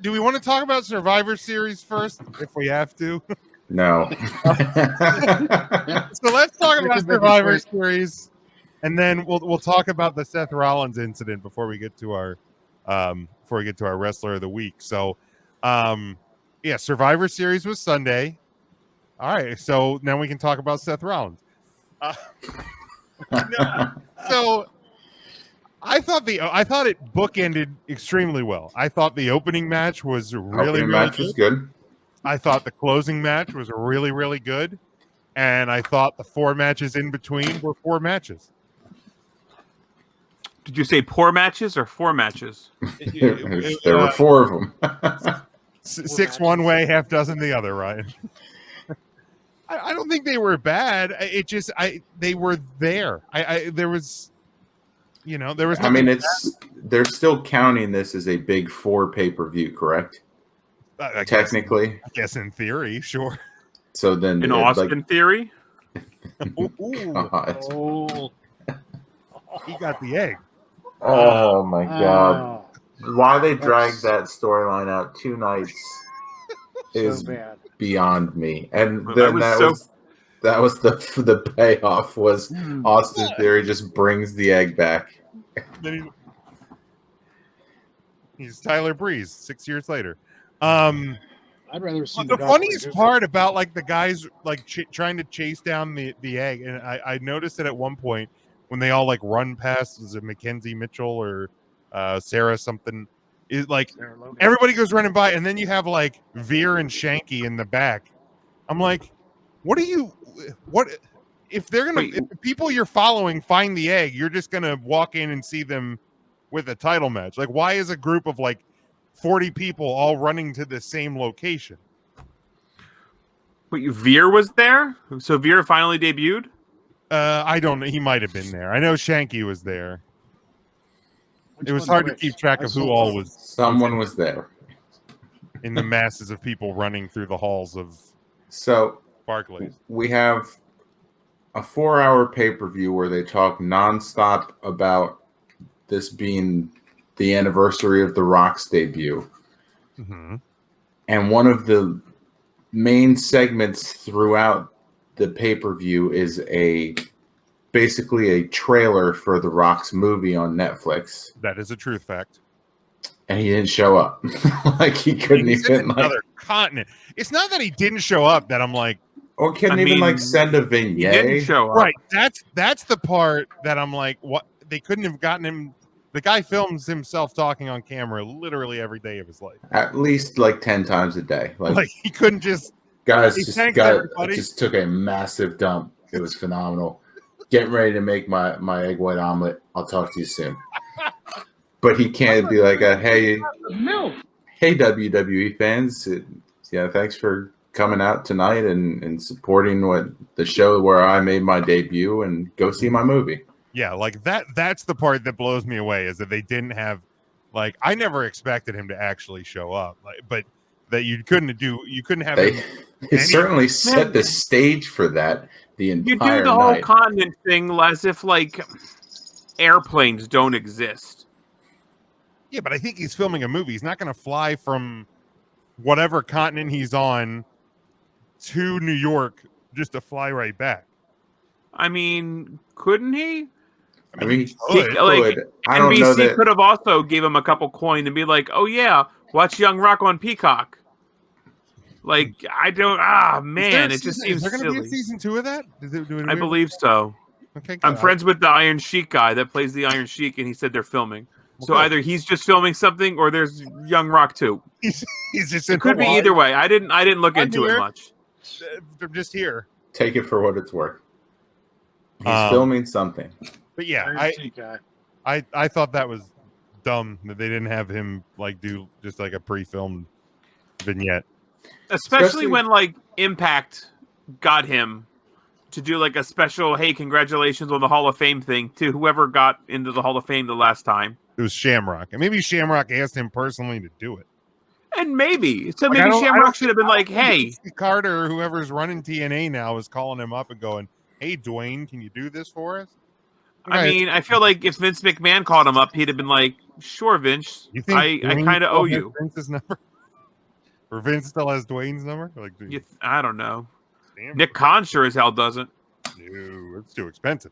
do we want to talk about Survivor Series first, if we have to? No. So let's talk about Survivor Series, and then we'll talk about the Seth Rollins incident before we get to our wrestler of the week. So, yeah, Survivor Series was Sunday. All right, so now we can talk about Seth Rollins. So I thought it bookended extremely well. I thought the opening match was really good. I thought the closing match was really, really good. And I thought the 4 matches in between were 4 matches. Did you say poor matches or 4 matches? There were 4 of them. 6 one way, half dozen the other, Ryan. I don't think they were bad. It just they were there. There was, there was. I mean, they're still counting this as a big 4 pay-per-view, correct? Technically, I guess in theory, sure. So then, in Austin theory, oh, he got the egg. Oh my god! Why they dragged that storyline out 2 nights is beyond me. And then that was the payoff was Austin Theory just brings the egg back. He's Tyler Breeze 6 years later. I'd rather see the funniest part about like the guys like trying to chase down the egg, and I noticed it at one point when they all like run past, was it Mackenzie Mitchell or Sarah something, is like everybody goes running by, and then you have like Veer and Shanky in the back. I'm like, what if they're gonna if the people you're following find the egg, you're just gonna walk in and see them with a title match? Like, why is a group of like 40 people all running to the same location? But Veer was there? So Veer finally debuted? I don't know. He might have been there. I know Shanky was there. It was hard to keep track of who all was. Someone was there. In the masses of people running through the halls of Barclays. We have a 4-hour pay-per-view where they talk nonstop about this being the anniversary of The Rock's debut. Mm-hmm. And one of the main segments throughout the pay-per-view is basically a trailer for The Rock's movie on Netflix. That is a truth fact. And he didn't show up. Like he couldn't even another continent. It's not that he didn't show up that I'm like, or couldn't even send a vignette. He didn't show up. Right. That's the part that I'm like, what? They couldn't have gotten him. The guy films himself talking on camera literally every day of his life. At least like 10 times a day. Like he couldn't just. Guys, just took a massive dump. It was phenomenal. Getting ready to make my egg white omelet. I'll talk to you soon. But he can't be like, hey WWE fans, thanks for coming out tonight and supporting the show where I made my debut, and go see my movie. Yeah, like that's the part that blows me away, is that they didn't have, like, I never expected him to actually show up, but that you couldn't have him. They certainly set the stage for that the entire night. You do the whole continent thing as if like airplanes don't exist. Yeah, but I think he's filming a movie. He's not going to fly from whatever continent he's on to New York just to fly right back. I mean, couldn't he? I mean, he could. Like, I don't know NBC could have also gave him a couple coin and be like, "Oh yeah, watch Young Rock on Peacock." Like, I don't. Man, it just seems silly. Is there going to be a season 2 of that? I believe so. Okay, I'm friends with the Iron Sheik guy that plays the Iron Sheik, and he said they're filming. So either he's just filming something, or there's Young Rock too. He's just. It could be either way. I didn't look into it much. They're just here. Take it for what it's worth. He's filming something. But yeah, I thought that was dumb that they didn't have him like do just like a pre-filmed vignette. Especially when like Impact got him to do like a special, hey, congratulations on the Hall of Fame thing to whoever got into the Hall of Fame the last time. It was Shamrock, and maybe Shamrock asked him personally to do it. And maybe Shamrock should have been like, "Hey, Carter, or whoever's running TNA now, is calling him up and going, hey, Dwayne, can you do this for us?" I mean, I feel like if Vince McMahon called him up, he'd have been like, "Sure, Vince. I kind of owe you." Vince's number? Or Vince still has Dwayne's number? Like, I don't know. Stanford. Nick Khan sure as hell doesn't. No, it's too expensive.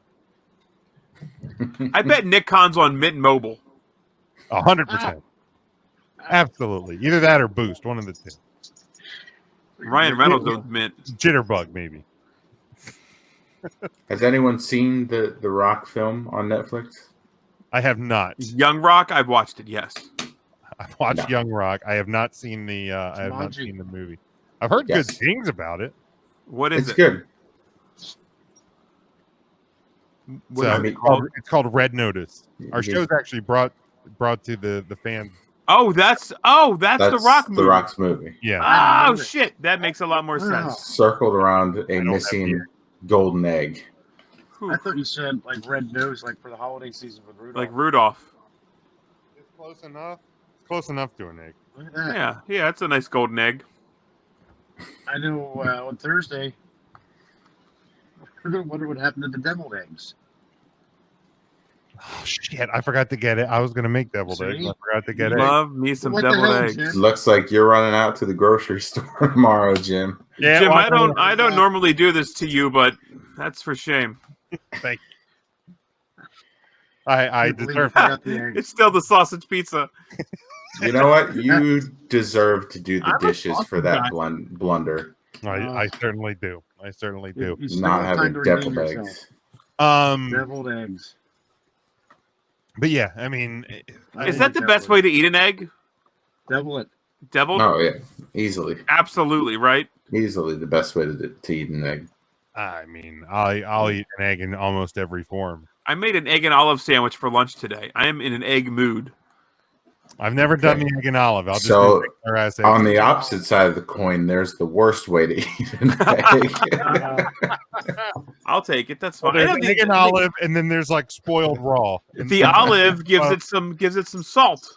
I bet Nick Khan's on Mint Mobile. 100%. Absolutely. Either that or Boost. One of the two. Ryan Reynolds owns Mint. Jitterbug, maybe. Has anyone seen the Rock film on Netflix? I have not. Young Rock, I've watched it. Yes. I've watched No. Young Rock. I have not seen the. I have not Jumanji. seen the movie. I've heard Yes. good things about it. What is It's it? good. What So is I mean, it called? it's called Red Notice. Our Yeah. show's actually brought to the fans. Oh, that's the Rock movie. The Rock's movie. Yeah. Oh shit, that makes a lot more sense. Circled around a have missing beer. golden egg. Whew. I thought you said like red nose, like for the holiday season with Rudolph. Like Rudolph. It's close enough. It's close enough to an egg. Look at that. Yeah, that's a nice golden egg. I know on Thursday, we're going to wonder what happened to the deviled eggs. Oh shit! I forgot to get it. I was gonna make deviled eggs. I forgot to get it. Love me some What the deviled hell, eggs. Jim? Looks like you're running out to the grocery store tomorrow, Jim. Yeah, Jim, well, I don't normally do this to you, but that's for shame. Thank you. I Can't believe you deserve. forgot the eggs. It's still the sausage pizza. You know what? You deserve to do the I'm a dishes for that fucking blunder. I certainly do. I certainly do. You still Not have time having to redeem deviled yourself. eggs. Deviled eggs. But yeah, I mean, Is that the best way to eat an egg? Devil it. Deviled? Oh yeah, easily, Absolutely, right? easily the best way to eat an egg. I mean, I'll eat an egg in almost every form. I made an egg and olive sandwich for lunch today. I am in an egg mood. I've never done the egg and olive. I'll just So, do regular ass egg. On the opposite side of the coin, there's the worst way to eat an egg. I'll take it. That's Well, fine. there's egg and olive, and then there's like spoiled raw. The olive gives it some salt.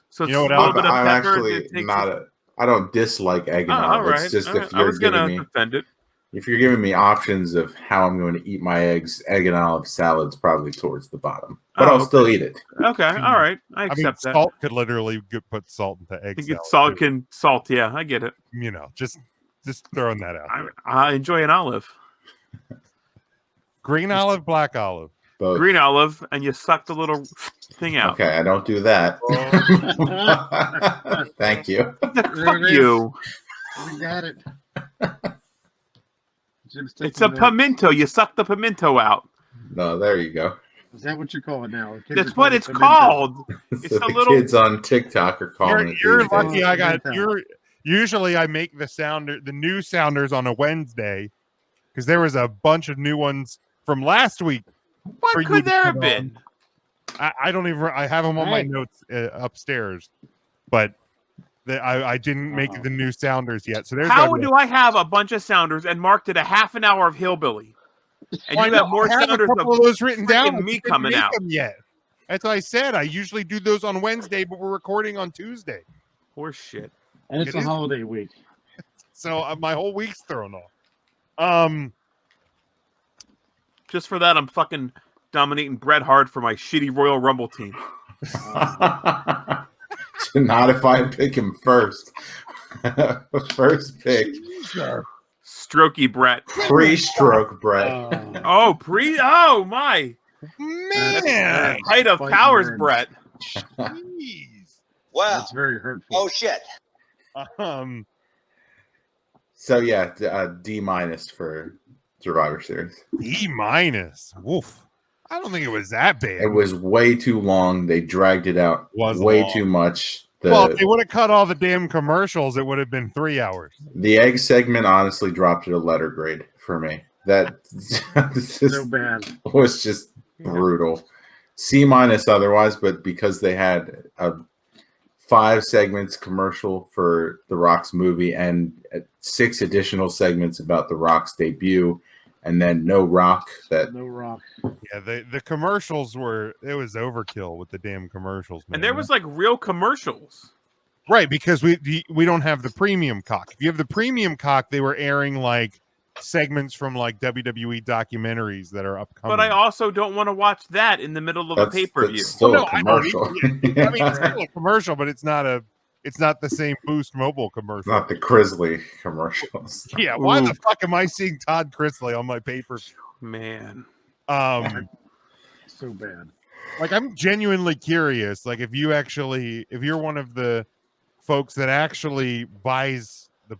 So it's You know what a little else? bit of I'm pepper. actually it takes not I don't dislike egg and Oh, all olive. right. It's just all right. if I you're was gonna giving me defend it. if you're giving me options of how I'm going to eat my eggs, egg and olive salad's probably towards the bottom. But Oh, I'll still eat it. Okay, all right. I I mean, accept that. salt could literally put salt into I egg think salad. it's salt too. can salt. Yeah, I get it. You know, just throwing that out. there. I enjoy an olive, Green olive, black olive. Both. green olive, and you suck the little thing out. Okay, I don't do that. Thank you. Fuck There it you. We got it. Jim's It's taking a pimento. You suck the pimento out. No, there you go. Is that what you call it now? Kids That's are what calling it it's pimento. called. It's So a the little- kids on TikTok are calling it. You're these days. lucky. I got Pimento. you're. Usually, I make the new sounders on a Wednesday because there was a bunch of new ones from last week. for What you could to there have put been? I don't even. I have them on my Hey. notes upstairs, but I didn't make the new sounders yet. So there's How gotta be- do I have a bunch of sounders and marked it a half an hour of hillbilly? And Why you not? have more I have sounders a couple of those written down. freaking I me just didn't coming make out. them yet. That's what I said. I usually do those on Wednesday, but we're recording on Tuesday, Horse shit. And it's It a is. holiday week. so my whole week's thrown off. Just for that, I'm fucking dominating Bret Hart for my shitty Royal Rumble team. Not if I pick him first. First pick. Strokey Bret. Pre-stroke, Brett. Oh, oh my. Man, Height of Fighting powers, words. Bret. jeez. Wow. That's very hurtful. Oh shit. So yeah, D- minus for Survivor Series. E minus. Woof. I don't think it was that bad. It was way too long. They dragged it out Was way long. too much. Well, if they would have cut all the damn commercials, it would have been 3 hours. The egg segment honestly dropped at a letter grade for me. That So bad. was just brutal. C minus otherwise, but because they had a 5 segments commercial for The Rock's movie and 6 additional segments about The Rock's debut, and then no Rock. That No rock. Yeah, the commercials it was overkill with the damn commercials, man. And there was like real commercials. right because we don't have the premium cock. If you have the premium cock, they were airing like segments from like WWE documentaries that are upcoming. But I also don't want to watch that in the middle of a pay-per-view. that's still Well, no, a I know. commercial. I mean, it's still a commercial, but it's not a it's not the same Boost Mobile commercial. Not the Grizzly commercials. Yeah, why the fuck am I seeing Todd Chrisley on my pay-per-view? Man. So bad. Like, I'm genuinely curious. Like, if you're one of the folks that actually buys the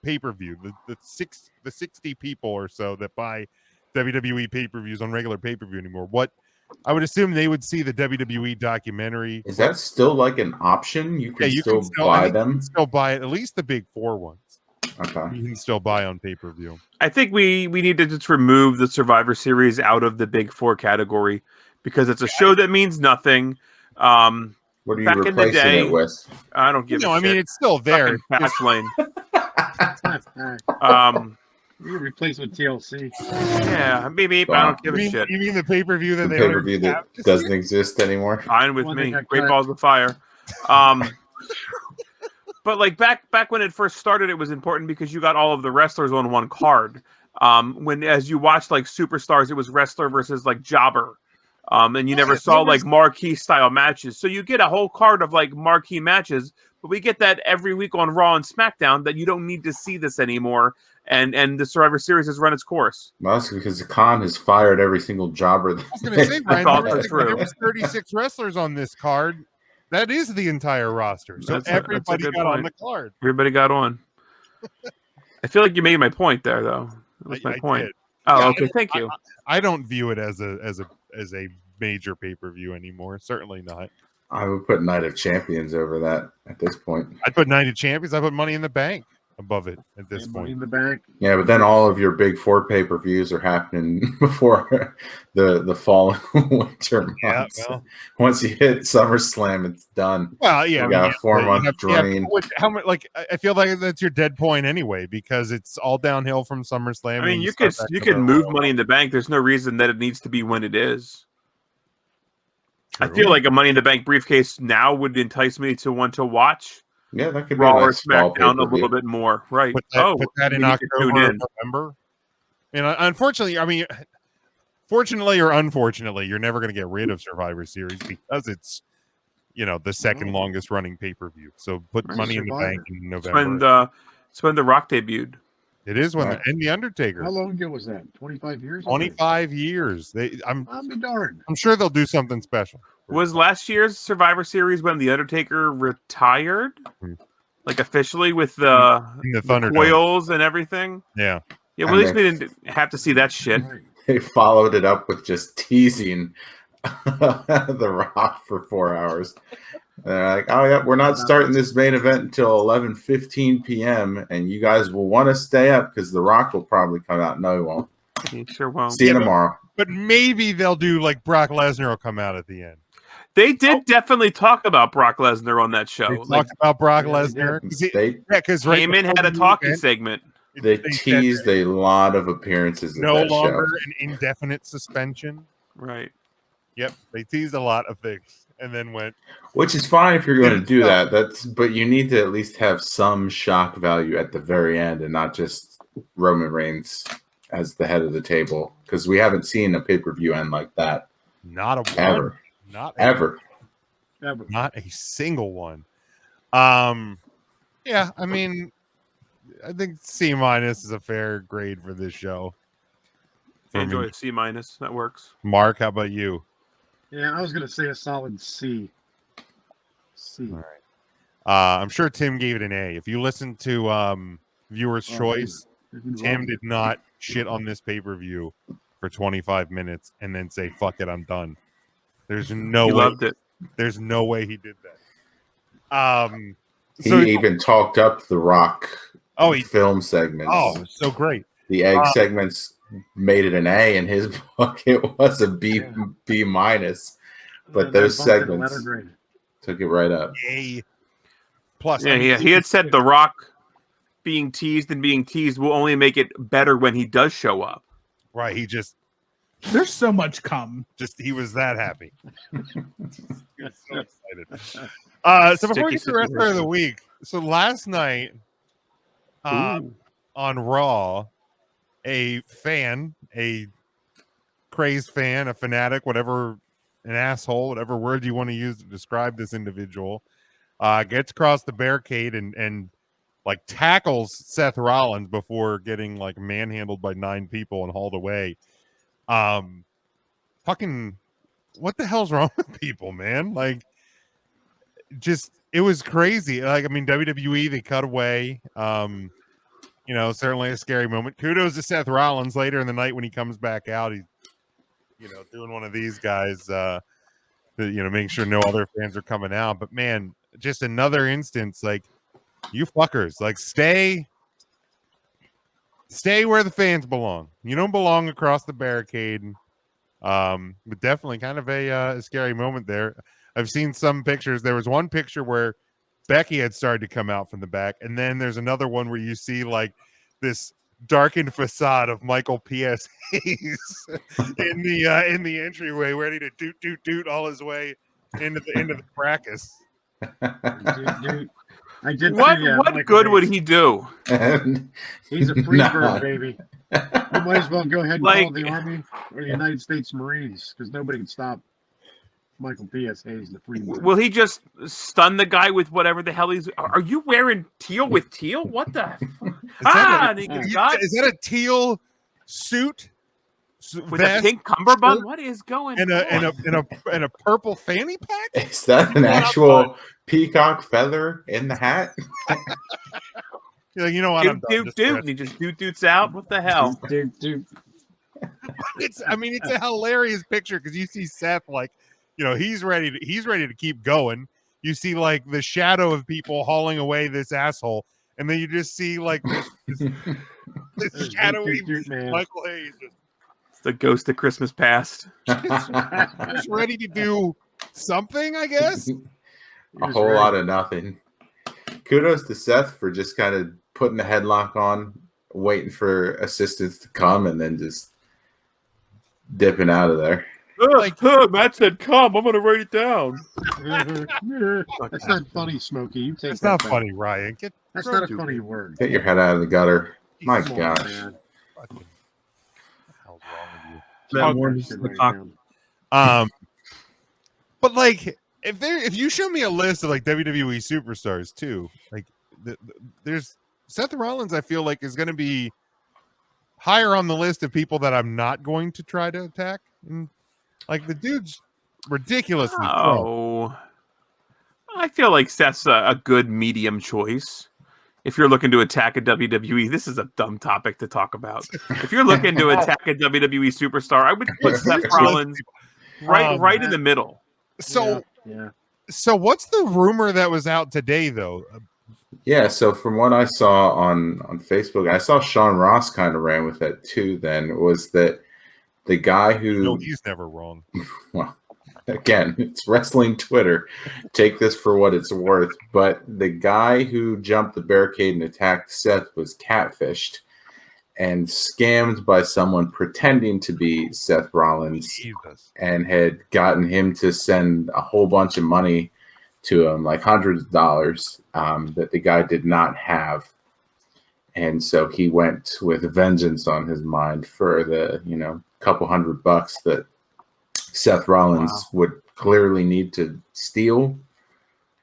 pay-per-view, the 60 people or so that buy WWE pay-per-views on regular pay-per-view anymore, what I would assume they would see the WWE documentary. Is that still like an option? You can still buy them? You can still buy it, at least the big four ones. Okay. You can still buy on pay-per-view. I think we need to just remove the Survivor Series out of the big four category because it's a show that means nothing. What are you back in the replacing day, it with? I don't give a shit. I mean, it's still there. Fastlane. You replace with TLC. Yeah, maybe I don't give a shit. You mean the pay-per-view that The pay-per-view that doesn't exist anymore? Fine with me. Great Balls of Fire. But like back when it first started, it was important because you got all of the wrestlers on one card. When as you watched like Superstars, it was wrestler versus like jobber. And you never saw like marquee style matches. So you get a whole card of like marquee matches, but we get that every week on Raw and SmackDown that you don't need to see this anymore. And the Survivor Series has run its course. Well, that's because Khan has fired every single jobber. I was going to say, Brian, there was 36 wrestlers on this card. That is the entire roster. So everybody got on the card. Everybody got on. I feel like you made my point there, though. That was my point. Did. Oh, yeah, okay. Thank you. I don't view it as a major pay-per-view anymore. Certainly not. I would put Night of Champions over that at this point. I'd put Night of Champions. I put Money in the Bank above it at this point. Money in the Bank. Yeah, but then all of your big four pay-per-views are happening before the fall and winter months. Yeah, well, once you hit SummerSlam, it's done. Well, yeah, you got a 4-month drain. How much? Like, I feel like that's your dead point anyway, because it's all downhill from SummerSlam. I mean, you could move Money in the Bank. There's no reason that it needs to be when it is. True. I feel like a Money in the Bank briefcase now would entice me to want to watch. Yeah, that could Raw be or SmackDown a little bit more, right? Put that in October, November. And unfortunately, fortunately or unfortunately, you're never going to get rid of Survivor Series because it's, the second longest running pay-per-view. So put Money in the Bank in November. It's when The Rock debuted. It is when and The Undertaker. How long ago was that? 25 years? 25 years. I'm be darned. I'm sure they'll do something special. Was last year's Survivor Series when The Undertaker retired? Like officially with the coils and everything? Yeah. Yeah, well, at least we didn't have to see that shit. They followed it up with just teasing The Rock for 4 hours. They're like, oh yeah, we're not starting this main event until 11:15 p.m. and you guys will want to stay up because The Rock will probably come out. No, he won't. He sure won't. See you tomorrow. But maybe they'll do like Brock Lesnar will come out at the end. They did definitely talk about Brock Lesnar on that show. They talked about Brock Lesnar. Because Heyman had a talking segment. They teased a lot of appearances. No longer an indefinite suspension. Right. Yep. They teased a lot of things and then went. Which is fine if you're going to do that. But you need to at least have some shock value at the very end and not just Roman Reigns as the head of the table, because we haven't seen a pay-per-view end like that. Not a ever. Not ever. Not a single one. Yeah, I mean, I think C- is a fair grade for this show. I enjoy a C-. That works. Mark, how about you? Yeah, I was going to say a solid C. C. All right. I'm sure Tim gave it an A. If you listen to Viewer's Choice, Tim did not shit on this pay-per-view for 25 minutes and then say, fuck it, I'm done. There's no way. Loved it. There's no way he did that. He even talked up The Rock film segments. Oh, so great. The egg segments made it an A. In his book, it was a B minus. But those segments took it right up. A plus. Yeah, he had said The Rock being teased will only make it better when he does show up. Right. He just. There's so much cum. He was that happy. So excited. So before we get to the wrestler of the week, so last night on Raw, a fan, a crazed fan, a fanatic, whatever, an asshole, whatever word you want to use to describe this individual, gets across the barricade and like tackles Seth Rollins before getting like manhandled by 9 people and hauled away. Fucking, what the hell's wrong with people, man? Like, just, it was crazy. Like, I mean, WWE, they cut away. You know, certainly a scary moment. Kudos to Seth Rollins later in the night when he comes back out. He's, you know, doing one of these guys, you know, making sure no other fans are coming out. But man, just another instance, like, you fuckers, like, stay where the fans belong. You don't belong across the barricade. But definitely kind of a scary moment there. I've seen some pictures. There was one picture where Becky had started to come out from the back, and then there's another one where you see like this darkened facade of Michael P.S. Hayes in the entryway, ready to doot all his way into the fracas. Dude, I did. What good would he do? He's a free bird, baby. You might as well go ahead and call the Army or the United States Marines, because nobody can stop Michael P.S. Hayes, the free bird. Will he just stun the guy with whatever the hell he's? Are you wearing teal with teal? What the? Is that a teal suit with a pink cummerbund? What is going on? And a purple fanny pack? Is that an actual peacock feather in the hat? You're like, you know what? Doot, and he just doots out. What the hell? Dude. It's a hilarious picture because you see Seth, like, you know, he's ready to keep going. You see like the shadow of people hauling away this asshole, and then you just see like this shadowy Michael Hayes it's the ghost of Christmas past. just ready to do something, I guess. A whole lot of nothing. Kudos to Seth for just kind of putting the headlock on, waiting for assistance to come, and then just dipping out of there. Matt said, "Come, I'm gonna write it down." That's not funny, Smokey. You take That's not funny, Ryan. That's not a funny word. Get your head out of the gutter. My Come on, gosh. man. What the hell's wrong with you? But like, if you show me a list of like WWE superstars too, like there's Seth Rollins, I feel like is going to be higher on the list of people that I'm not going to try to attack. And like the dude's ridiculously. Oh, I feel like Seth's a good medium choice. If you're looking to attack a WWE, this is a dumb topic to talk about. If you're looking to attack a WWE superstar, I would put Seth Rollins right in the middle. So, So what's the rumor that was out today, though? Yeah, so from what I saw on Facebook, I saw Sean Ross kind of ran with that too. Then was that the guy who? No, he's never wrong. Well, again, it's wrestling Twitter. Take this for what it's worth. But the guy who jumped the barricade and attacked Seth was catfished and scammed by someone pretending to be Seth Rollins, and had gotten him to send a whole bunch of money to him, like hundreds of dollars, that the guy did not have. And so he went with vengeance on his mind for the, couple $100 that Seth Rollins would clearly need to steal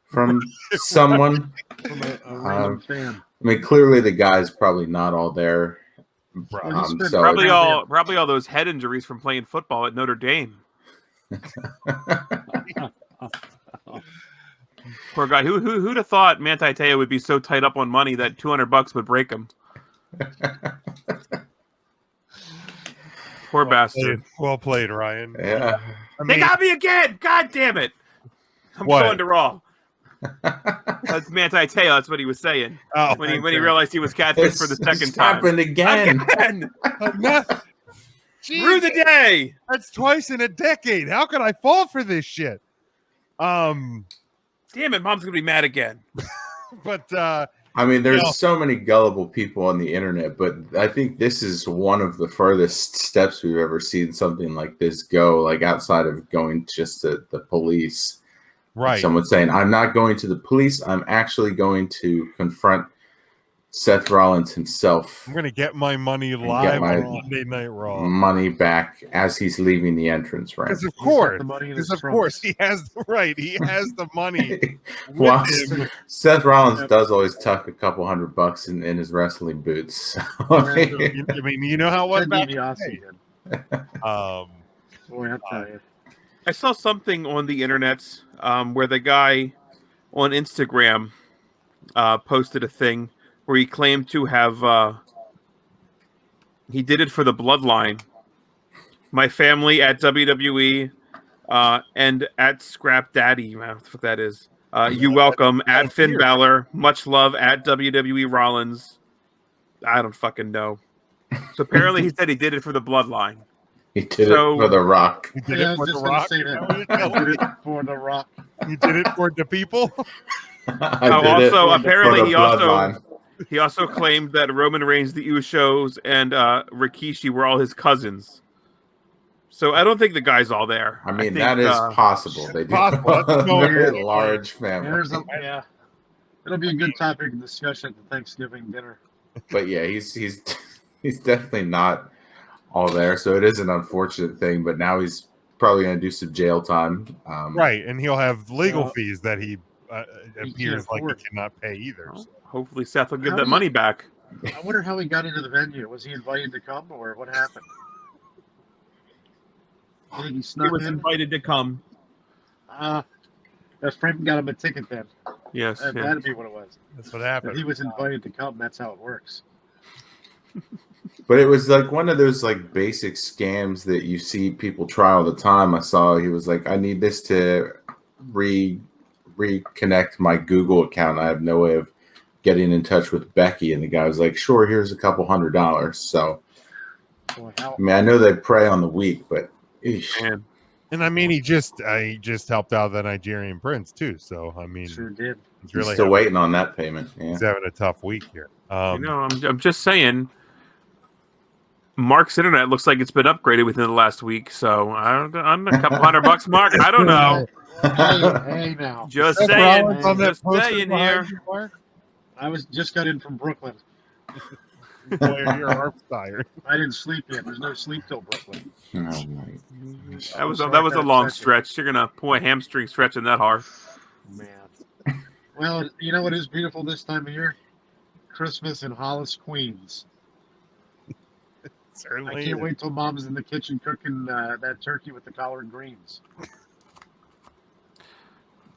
from someone. From a random fan. I mean, clearly the guy's probably not all there. So probably all those head injuries from playing football at Notre Dame. Poor guy. Who'd have thought Manti Te'o would be so tied up on money that $200 would break him? Poor bastard. Well played, Ryan. Yeah. They got me again. God damn it. I'm going to Raw. That's Manti Te'o. That's what he was saying. When he realized he was catfished for the second time. Happened again. Through the day. That's twice in a decade. How could I fall for this shit? Damn it, Mom's gonna be mad again. But I mean, there's so many gullible people on the internet, but I think this is one of the furthest steps we've ever seen something like this go, like outside of going just to the police. Right. Someone saying, I'm not going to the police. I'm actually going to confront Seth Rollins himself I'm gonna get my money live my on Monday Night Raw. money back as he's leaving the entrance ring. Because of He's got course, the money in because his of course trunks. he has the right. He has the money. Well, with him. Seth Rollins does always tuck a couple $100 in his wrestling boots. I mean, you know how it was Ted back DiBiase in the did. day. Boy, I'll tell you. I saw something on the internet where the guy on Instagram posted a thing where he claimed to have he did it for the bloodline. My family at WWE and at Scrap Daddy, I don't know what the fuck that is. You welcome at Finn Balor. Much love at WWE Rollins. I don't fucking know. So apparently he said he did it for the bloodline. He did it for The Rock. You did Yeah, I it was for the just gonna Rock. say Is that. that what you're I telling did me? it for The Rock. You did it for the people. Also, apparently bloodline. he also claimed that Roman Reigns, the Usos, and Rikishi were all his cousins. So I don't think the guy's all there. I mean, think, that is possible. They do possible. have That's a no very weird. large family. Yeah. It'll be a good topic of discussion at the Thanksgiving dinner. But yeah, he's definitely not all there. So it is an unfortunate thing. But now he's probably going to do some jail time. Right, and he'll have legal Well, fees that he he appears can't like he afford. cannot pay either. Well, So. hopefully Seth will give How that do you- money back. I wonder how he got into the venue. Was he invited to come, or what happened? I think he He snuck was in. invited to come. That Frank got him a ticket then. Yes. yeah. That'd be what it was. That's what If happened. he was invited to come, that's how it works. But it was like one of those like basic scams that you see people try all the time. I saw he was like, I need this to reconnect my Google account. I have no way of getting in touch with Becky. And the guy was like, sure, here's a couple $100. So Boy, how, I mean, I know they prey on the weak, but eesh. Man. And I mean, he just helped out the Nigerian prince too. So I mean, sure did. he's He's really still waiting on that payment. Yeah. he's having a tough week here. You know, I'm just saying. Mark's internet looks like it's been upgraded within the last week, so I'm a couple $100, Mark. I don't know. Hey, now. Just Seth saying. Rollins on that Just poster saying behind here. you, Mark? I just got in from Brooklyn. Boy, your arm's tired. I didn't sleep yet. There's no sleep till Brooklyn. Oh, my. That was Sorry that was a for long upset you. stretch. You're gonna pull a hamstring stretching that hard. Man. Well, you know what is beautiful this time of year? Christmas in Hollis, Queens. Certainly. I can't wait till Mom's in the kitchen cooking that turkey with the collard greens.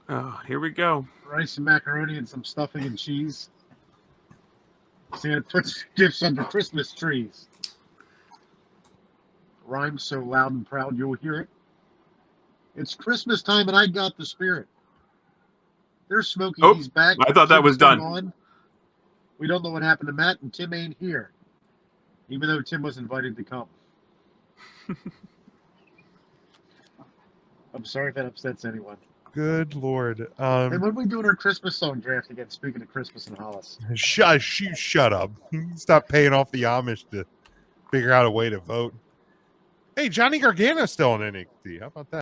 Oh, here we go. Rice and macaroni and some stuffing and cheese. Santa puts gifts under Christmas trees. Rhymes so loud and proud you'll hear it. It's Christmas time and I got the spirit. There's Smokey, Oh, he's back. I thought that Tim's was done. gone. We don't know what happened to Matt, and Tim ain't here. Even though Tim was invited to come. I'm sorry if that upsets anyone. Good Lord. And when are we doing our Christmas song draft again? Speaking of Christmas and Hollis. Shut up. Stop paying off the Amish to figure out a way to vote. Hey, Johnny Gargano's still in NXT. How about that?